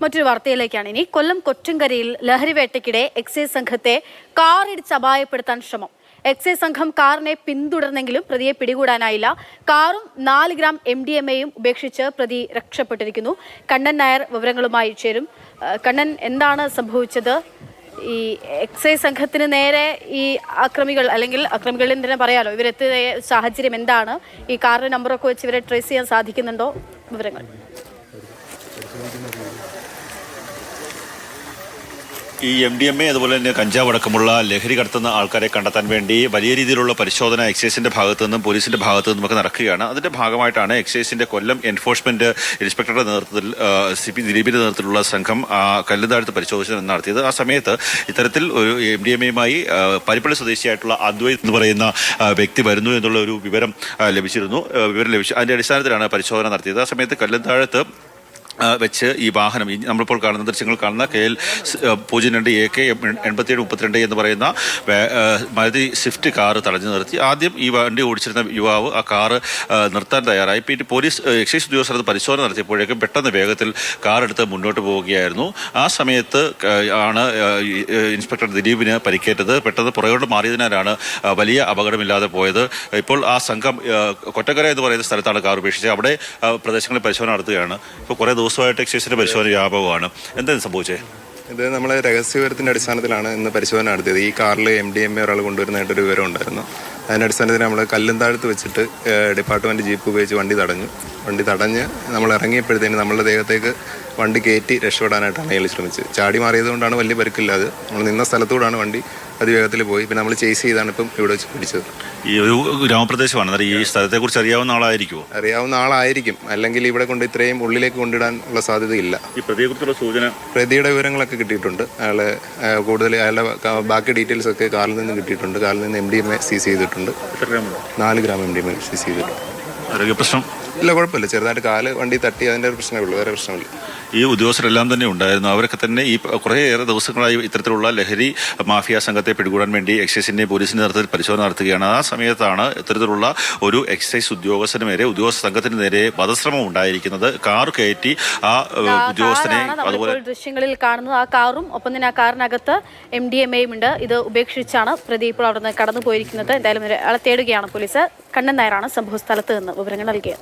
മറ്റൊരു വാർത്തയിലേക്കാണ് ഇനി. കൊല്ലം കൊറ്റങ്കരയിൽ ലഹരിവേട്ടയ്ക്കിടെ എക്സൈസ് സംഘത്തെ കാറിടിച്ച് അപായപ്പെടുത്താൻ ശ്രമം. എക്സൈസ് സംഘം കാറിനെ പിന്തുടർന്നെങ്കിലും പ്രതിയെ പിടികൂടാനായില്ല. കാറും 4 ഗ്രാം MDMA ഉപേക്ഷിച്ച് പ്രതി രക്ഷപ്പെട്ടിരിക്കുന്നു. കണ്ണൻ നായർ വിവരങ്ങളുമായി ചേരും. കണ്ണൻ, എന്താണ് സംഭവിച്ചത്? ഈ എക്സൈസ് സംഘത്തിന് നേരെ ഈ അക്രമികൾ, അല്ലെങ്കിൽ അക്രമികളിൽ തന്നെ പറയാലോ, ഇവരെത്തിയ സാഹചര്യം എന്താണ്? ഈ കാറിന്റെ നമ്പറൊക്കെ വെച്ച് ഇവരെ ട്രേസ് ചെയ്യാൻ സാധിക്കുന്നുണ്ടോ? വിവരങ്ങൾ. ഈ MDMA അതുപോലെ തന്നെ കഞ്ചാവ് അടക്കമുള്ള ലഹരി കടത്തുന്ന ആൾക്കാരെ കണ്ടെത്താൻ വേണ്ടി വലിയ രീതിയിലുള്ള പരിശോധന എക്സൈസിന്റെ ഭാഗത്തു നിന്നും പോലീസിന്റെ ഭാഗത്തു നിന്നുമൊക്കെ നടക്കുകയാണ്. അതിന്റെ ഭാഗമായിട്ടാണ് എക്സൈസിന്റെ കൊല്ലം എൻഫോഴ്സ്മെന്റ് ഇൻസ്പെക്ടറുടെ നേതൃത്വത്തിൽ CP ദിലീപിന്റെ നേതൃത്വത്തിലുള്ള സംഘം കല്ലുതാഴത്ത് പരിശോധന നടത്തിയത്. ആ സമയത്ത് ഇത്തരത്തിൽ ഒരു MDMA പരിപ്പള്ളി സ്വദേശിയായിട്ടുള്ള അദ്വൈത് എന്ന് പറയുന്ന വ്യക്തി വരുന്നു എന്നുള്ള ഒരു വിവരം ലഭിച്ചിരുന്നു. അതിന്റെ അടിസ്ഥാനത്തിലാണ് പരിശോധന നടത്തിയത്. ആ സമയത്ത് കല്ലുതാഴത്ത് വെച്ച് ഈ വാഹനം, നമ്മളിപ്പോൾ കാണുന്ന ദൃശ്യങ്ങൾ കാണുന്ന KL 02 AK 8732 എന്ന് പറയുന്ന മാരുതി സ്വിഫ്റ്റ് കാറ് തടഞ്ഞു നിർത്തി. ആദ്യം ഈ വണ്ടി ഓടിച്ചിരുന്ന യുവാവ് ആ കാറ് നിർത്താൻ തയ്യാറായി. പിന്നെ പോലീസ് എക്സൈസ് ഉദ്യോഗസ്ഥർ അത് പരിശോധന നടത്തിയപ്പോഴേക്കും പെട്ടെന്ന് വേഗത്തിൽ കാറെടുത്ത് മുന്നോട്ട് പോവുകയായിരുന്നു. ആ സമയത്ത് ആണ് ഇൻസ്പെക്ടർ ദിലീപിന് പരിക്കേറ്റത്. പെട്ടെന്ന് പുറകോട്ട് മാറിയതിനാലാണ് വലിയ അപകടമില്ലാതെ പോയത്. ഇപ്പോൾ ആ സംഘം കൊറ്റങ്കര എന്ന് പറയുന്ന സ്ഥലത്താണ് കാർ ഉപേക്ഷിച്ചത്. അവിടെ പ്രദേശങ്ങളിൽ പരിശോധന നടത്തുകയാണ്. ഇപ്പോൾ കുറേ ദിവസമായിട്ട് എക്സൈസിന്റെ പരിശോധന വ്യാപകമാണ്. എന്താണ് സംഭവിച്ചത്? ഇത് നമ്മൾ രഹസ്യവിവരത്തിന്റെ അടിസ്ഥാനത്തിലാണ് ഇന്ന് പരിശോധന നടത്തിയത്. ഈ കാറിൽ MDMA ഒരാൾ കൊണ്ടുവരുന്നതായിട്ടൊരു വിവരം ഉണ്ടായിരുന്നു. അതിൻ്റെ അടിസ്ഥാനത്തിൽ നമ്മൾ കല്ലുംതാഴത്ത് വെച്ചിട്ട് ഡിപ്പാർട്ട്മെന്റ് ജീപ്പ് ഉപയോഗിച്ച് വണ്ടി തടഞ്ഞ് നമ്മൾ ഇറങ്ങിയപ്പോഴത്തേന് നമ്മളുടെ ദേഹത്തേക്ക് വണ്ടി കയറ്റി രക്ഷപ്പെടാനായിട്ടാണ് അയാൾ ശ്രമിച്ചത്. ചാടി മാറിയതുകൊണ്ടാണ് വലിയ പരിക്കില്ലാതെ. നമ്മൾ നിന്ന സ്ഥലത്തൂടാണ് വണ്ടി അതിവേഗത്തിൽ പോയി. പിന്നെ നമ്മൾ ചേസ് ചെയ്താണ് ഇപ്പം ഇവിടെ വെച്ച് പിടിച്ചത്. ഈ ഒരു ഗ്രാമപ്രദേശമാണ്, ഈ സ്ഥലത്തെ കുറിച്ച് അറിയാവുന്ന ആളായിരിക്കുമോ? അറിയാവുന്ന ആളായിരിക്കും, അല്ലെങ്കിൽ ഇവിടെ കൊണ്ട് ഇത്രയും ഉള്ളിലേക്ക് കൊണ്ടിടാനുള്ള സാധ്യതയില്ല. ഈ പ്രതിയെക്കുറിച്ചുള്ള സൂചന, പ്രതിയുടെ വിവരങ്ങളൊക്കെ കിട്ടിയിട്ടുണ്ട്. അയാളെ കൂടുതൽ അയാളുടെ ബാക്കി ഡീറ്റെയിൽസ് ഒക്കെ കാറിൽ നിന്ന് കിട്ടിയിട്ടുണ്ട്. കാറിൽ നിന്ന് MDMA സീസ് ചെയ്തിട്ടുണ്ട്. 4 ഗ്രാം MDMA സീസ് ചെയ്തിട്ടുണ്ട്. ആരോഗ്യ പ്രശ്നം ഇല്ല, കുഴപ്പമില്ല. ചെറുതായിട്ട് കാല് വണ്ടി തട്ടി, അതിൻ്റെ ഒരു പ്രശ്നമേ ഉള്ളൂ, വേറെ പ്രശ്നമില്ല. ഈ ഉദ്യോഗസ്ഥരെല്ലാം തന്നെ ഉണ്ടായിരുന്നു. അവരൊക്കെ തന്നെ ഈ കുറേയേറെ ദിവസങ്ങളായി ഇത്തരത്തിലുള്ള ലഹരി മാഫിയ സംഘത്തെ പിടികൂടാൻ വേണ്ടി എക്സൈസിന്റെ പോലീസിന്റെ നേതൃത്വത്തിൽ പരിശോധന നടത്തുകയാണ്. ആ സമയത്താണ് ഇത്തരത്തിലുള്ള ഒരു എക്സൈസ് ഉദ്യോഗസ്ഥന് നേരെ, ഉദ്യോഗസ്ഥ സംഘത്തിന് നേരെ വധശ്രമം ഉണ്ടായിരിക്കുന്നത്. കാർ കയറ്റി ആ ഉദ്യോഗസ്ഥനെ, അതുപോലെ ദൃശ്യങ്ങളിൽ കാണുന്നത് ആ കാറും, ഒപ്പം തന്നെ ആ കാറിനകത്ത് MDMA ഉണ്ട്. ഇത് ഉപേക്ഷിച്ചാണ് പ്രതി ഇപ്പോൾ അവിടെ നിന്ന് കടന്നു പോയിരിക്കുന്നത്. എന്തായാലും അയാളെ തേടുകയാണ് പോലീസ്. കണ്ണൻ നായരാണ് സംഭവ സ്ഥലത്ത് നിന്ന് വിവരങ്ങൾ നൽകിയത്.